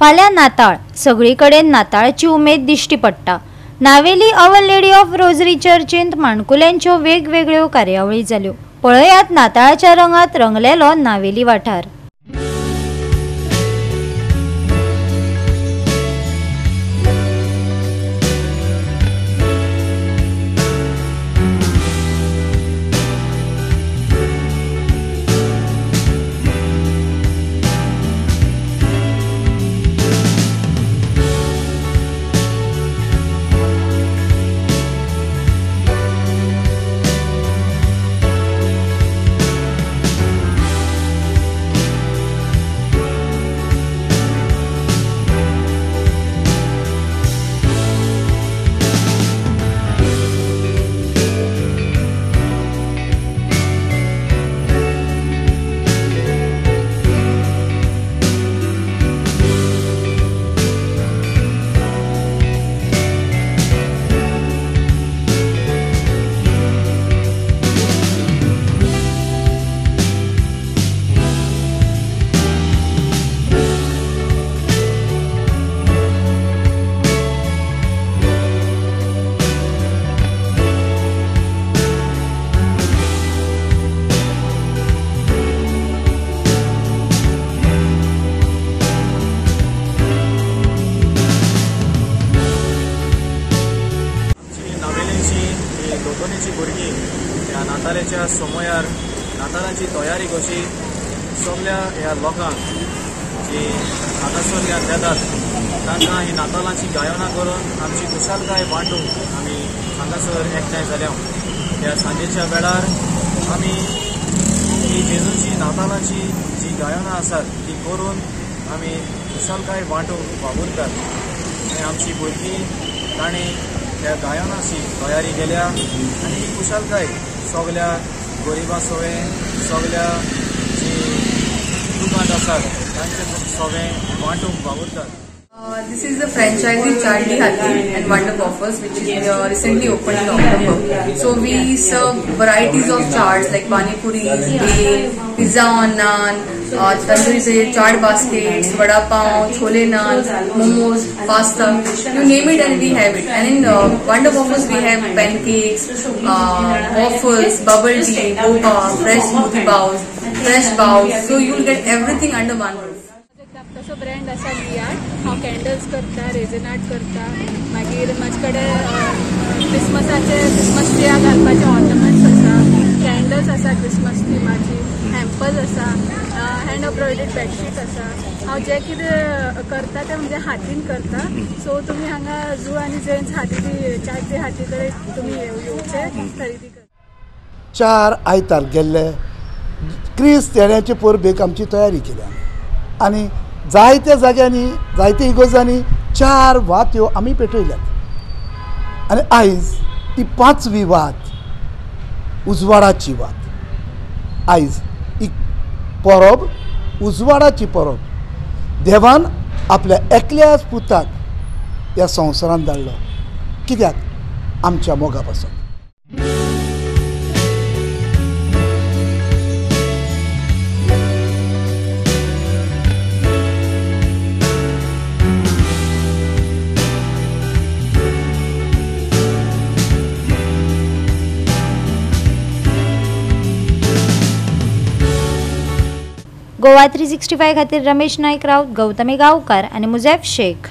फाल्यां नाताळ सगळीकडेन नाताळची उमेद दिश्टी पडटा। नावेली अवर लेडी ऑफ रोजरी चर्चींत माणकुल्यांच्यो वेगवेगळ्यो कार्यावळी जाल्यो। पळयात नाताळाच्या रंगात रंगलेलो नावेली वाठार। दोतोनीची भुरगीं ह्या नाताळाच्या समयार नाताळाची तयारी कशी सगळ्या ह्या लोकांक जी हांगासर ह्या येतात तांकां ही नाताळांची गायनां करून आमची खुशालकाय वांटूंक आमी हांगासर एकठांय जाल्या। ह्या सांजेच्या वेळार आमी ही जेजूची नाताळांची जी गायनां आसात ती करून आमी खुशालकाय वांटूंक वावुरतात आनी आमची भुरगीं तांणी ह्या गायनाची तयारी केल्या आनी ही खुशालकाय सगळ्या गरिबां सवें सगळ्या जी दुकान आसात तांचे सगळें वांटूंक वावुरतात। This is the franchisee Charlie Hathi and Wonder Waffles, which is recently opened in October. So we serve varieties of chaats like pani puris, bhel, pizza on naan, tandoori chaat baskets, vada pav, chole naan, momos, pasta. You name it and we have it. And in Wonder Waffles we have pancakes, waffles, bubble tea, boba, fresh smoothie bowls, fresh bowls. So you will get everything under one roof. तसो brand आसा लियाड। हांव candles करता, reason art करता, मागीर म्हाजे कडेन Christmas ट्रिया घालपाचे ornaments आसा, कॅन्डल्स आसा क्रिसमस थीमाची, हॅम्पर्स आसा, हँड एम्ब्रॉयडर्ड बेडशीट्स आसा। हांव जे कितें करता तें म्हणजे हातीन करता। सो तुमी हांगा जू आनी जेन्ट्स हाती चार्टी हाती कडेन तुमी येवचे खरेदी करता। 4 आयतार गेल्ले क्रिस तेण्याचे परबेक आमची तयारी केल्या आनी जायत्या जाग्यांनी जायत्या इगोजांनी 4 वात्यो आमी पेटयल्यात आनी आयज ती 5वी वात उजवाडाची वात। आयज ही परब उजवाडाची परब देवान आपल्या एकल्याच पुताक ह्या संवसारांत धाडलो कित्याक आमच्या मोगा पासून। गोवा 365 खातीर रमेश नायक राऊत, गौतमी गांवकार आनी मुझैफ शेख।